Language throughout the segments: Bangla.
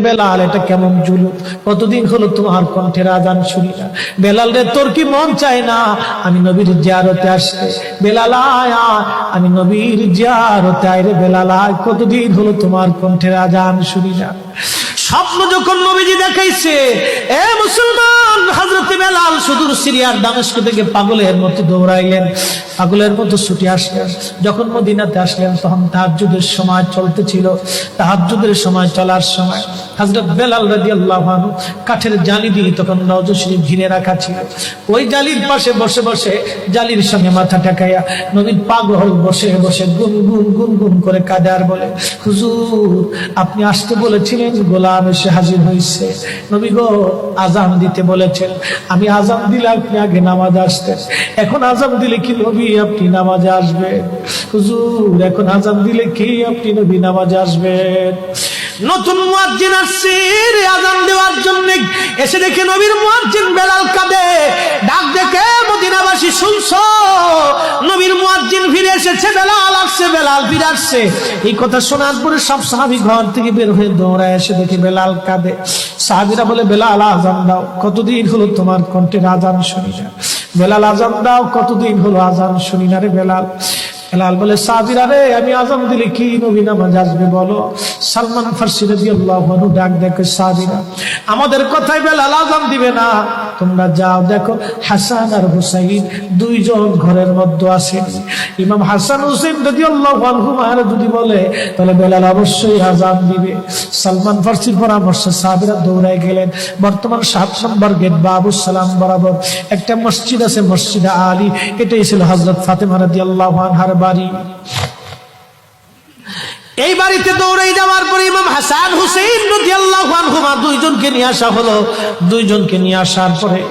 বেলাল, এটা কেমন জুলুম, কতদিন হলো তোমার কণ্ঠের আজান শুনি না। বেলাল রে, তোর কি মন চায় না আমি নবীর জিয়ারতে আসতে? বেলাল আয়, আমি নবীর জিয়ারতে আয় রে বেলাল আয়, কতদিন হলো তোমার কণ্ঠের আজান শুনি না। স্বপ্ন যখন নবীজি দেখাইছে, এ মুসলমান, হযরত বেলাল সুদূর সিরিয়ার দামেস্ক থেকে পাগলের মতো দৌড়াইলেন, পাগলের মতো ছুটে আসলেন। যখন মদিনাতে আসলেন তখন তাহাজ্জুদের সময় চলতেছিল। তাহাজ্জুদের সময় চলার সময় হযরত বেলাল রাদিয়াল্লাহু আনহু কাঠের জালি দিয়ে তখন রওজা শরীফ ঘিরে রাখা ছিল। ওই জালির পাশে বসে বসে জালির সঙ্গে মাথা ঠেকাইয়া নবীর পাগল বসে বসে গুনগুন গুনগুন করে কাঁদে আর বলে, হুজুর আপনি আসতে বলেছিলেন, গোলাম এসে হাজির হয়েছে। নবী গো, আজান দিতে বলেছেন, আমি আজান দিলে আপনি আগে নামাজে আসতেন, এখন আজান দিলে কি নবী আপনি নামাজে আসবেন? হুজুর এখন আজান দিলে কি আপনি নবী নামাজে আসবেন? নতুন মুয়াজ্জিন আসছে আজান দেওয়ার জন্য, এসে দেখে নবীর মুয়াজ্জিন বেলাল কাঁদে। ডাক দেখে মদিনাবাসী শুনছো, নবীর মুয়াজ্জিন ফিরে এসেছে, বেলাল আসছে, বেলাল ফিরে আসছে। এই কথা শোনার পরে সব সাহাবী ঘর থেকে বের হয়ে দৌড়ায় এসে দেখে বেলাল কাঁদে। সাহাবীরা বলে, বেলাল আজান দাও, কতদিন হলো তোমার কণ্ঠের আজান শুনি না। বেলাল আজান দাও, কতদিন হলো আজান শুনি না রে বেলাল। বেলাল বলে, সাহাবীরা রে, আমি আজান দিলে কি নবী নামাজ আসবে বলো? সালমান ফারসি রাদিয়াল্লাহু আনহু ডাক দেখে, সাহাবীরা আমাদের কথাই বেলাল আজান দিবে না, তোমরা যাও দেখো হাসান আর হুসাইন দুইজন ঘরের মধ্যে আছেন। ইমাম হাসান হুসাইন রাদিয়াল্লাহু আনহুমা যদি বলে তাহলে বেলাল অবশ্যই আজান দিবে। সালমান ফারসির পরামর্শে সাহাবীরা দৌড়ায় গেলেন। বর্তমান 7 নম্বর গেট বাবুস সালাম বরাবর একটা মসজিদ আছে, মসজিদে আলী, এটাই ছিল হযরত ফাতেমা রাদিয়াল্লাহু আনহার বাড়ি। এই বাড়িতে দৌড়ে যাওয়ার পরে ইমাম হাসান হুসাইন রাদিয়াল্লাহু আনহুমা দুইজনকে নিয়ে আসা হলো। দুইজনকে নিয়ে আসার পরে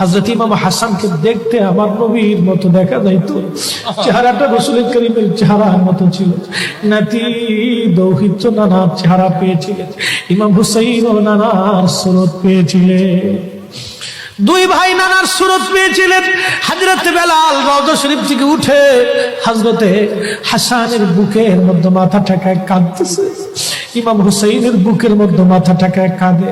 হযরত ইমাম হাসানকে দেখতে আমার নবীর মতো দেখা যাইতো, চেহারাটা রাসূল করিমের চেহারার মতো ছিল। নাতি দৌহিত্র নানার চেহারা পেয়েছিলেন, ইমাম হুসাইন ও নানার সুরত পেয়েছিলেন। দুই ভাই নানার সুরত পেয়েছিলেন। হযরত বেলাল রওজা শরীফ থেকে উঠে হযরতে হাসানের বুকের মধ্যে মাথা ঠেকায় কাঁদতেছে, ইমাম হুসাইনের বুকের মধ্যে মাথা ঠেকায় কাঁদে।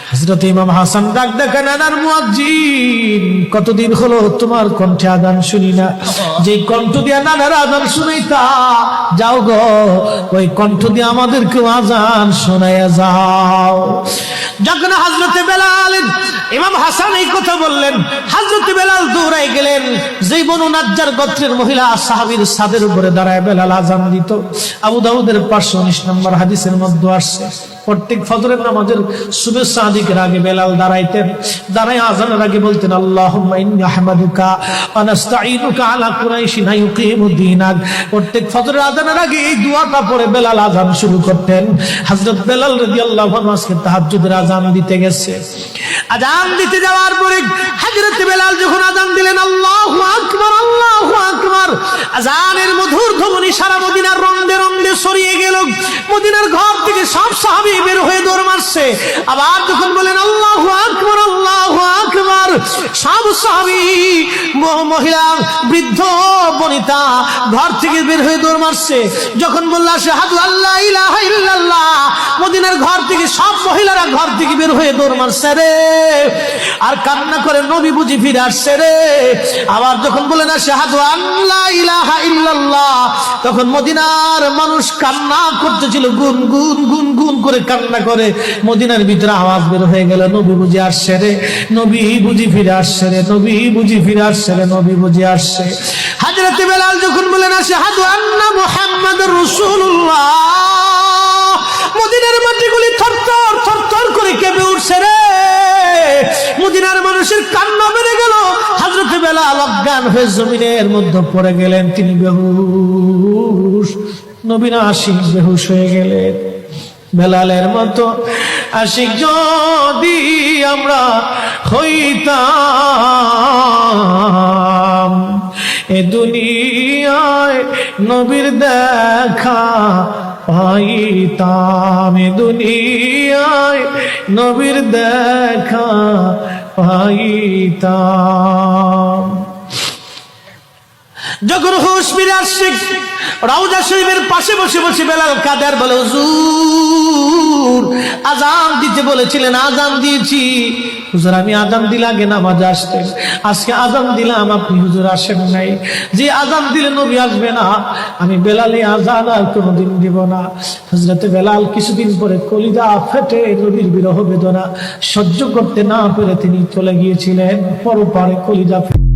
হযরত ইমাম হাসান ডাক দেখে, নানার মুয়াজ্জিন, কতদিন হলো তোমার কণ্ঠে আজান শুনি না। যে কণ্ঠ দিয়া নানার আজান শুনাইতা, যাও গো ওই কণ্ঠ দিয়ে আমাদেরকে আজান শোনাইয়া যাও। যখন হযরতে বেলাল ইমাম হাসান এই কথা বললেন, হযরতে বেলাল দৌড়াই গেলেন। যেই বনু নাজ্জার গোত্রের মহিলা সাহাবীর ছাদের উপরে দাঁড়ায় বেলাল আজান দিত। আবু দাউদের 519 নম্বর হাদিসের মধ্যে আসছে, প্রত্যেক ফজরের নামাজের শুভেচ্ছা আদিকের আগে বেলাল দাঁড়াইতেন। দাঁড়ায় আজানের আগে বলতেন, আল্লাহুম্মা ইন্নী আহমাদুকা ওয়া নাস্তাঈনুকা আলা কুরাইশিন ইউকিমুদ্দীনাক। প্রত্যেক ফজরের আজানের আগে এই দোয়াটা পড়ে বেলাল আজান শুরু করতেন। হযরত বেলাল রাদিয়াল্লাহু আনহু আজকে তাহাজ্জুদের আজান দিতে গেছে। আজান দিতে যাওয়ার পরে হযরত বেলাল যখন আজান দিলেন, আল্লাহু আকবার, আল্লাহু আকবার, আজানের মধুর ধ্বনি সারা মদিনার রন্দে রন্দে ছড়িয়ে গেল। মদিনার ঘর থেকে সব সাহাবী বের হয়ে দৌড় মারছে। আবার যখন বলেন আল্লাহু আকবার, আল্লাহু আকবার, সব সাহাবী, মহিলা, বৃদ্ধ, বনিতা ঘর থেকে বের হয়ে দৌড় মারছে। যখন বলল আশহাদু আল্লা ইলাহা ইল্লাল্লাহ, মদিনার ঘর থেকে সব মহিলারা ঘর থেকে বের হয়ে দৌড় মারছে রে, আর কান্না করে, নবী বুঝি ফিরে আসছে রে। আবার যখন বলেন আশহাদু আল্লা ইলাহা ইল্লাল্লাহ, তখন মদিনার মানুষ কান্না করতেছিল, গুন গুন গুন গুন করে কান্না করে। মদিনার ভিতরে আওয়াজ বের হয়ে গেল, নবী বুঝি আসছে রে, নবী বুঝি ফিরে আসছে রে, নবী বুঝি ফিরে আসছে রে, নবী বুঝি আসছে। হযরত বেলাল যখন বলেন আশহাদু আন্না মুহাম্মাদুর রাসূলুল্লাহ, মদিনার মাটিগুলি থরথর থরথর করে কেঁপে উঠছে রে। মদিনার মানুষের কান্না বেড়ে গেল। হযরত বেলাল অজ্ঞান হয়ে জমিনের মধ্যে পড়ে গেলেন, তিনি বেহুশ। নবীর আশিক বেহুশ হয়ে গেলেন। বেলালের মতো আশিক যদি আমরা হইতাম, এ দুনিয়ায় নবীর দেখা পাইতাম, এ দুনিয়ায় নবীর দেখা পাইতাম। যখন হুঁশ ফিরে আসছে রওজা শরীফের পাশে বসে বসে বেলাল কাঁদে আর বলে, হুজুর আজান দিতে বলেছিলেন, আজান দিয়েছি হুজুর, আমি আজান দিলে আগে নামাজে আসতেন, আজকে আজান দিলাম আপনি হুজুর আসেন নাই, যে আজান দিলে নবী আসবে না, আমি বেলালে আজান আর কোনোদিন দিব না। হযরতে বেলাল কিছুদিন পরে কলিজা ফেটে নবীর বিরহ বেদনা সহ্য করতে না পেরে তিনি চলে গিয়েছিলেন পরপারে, কলিজা ফেটে।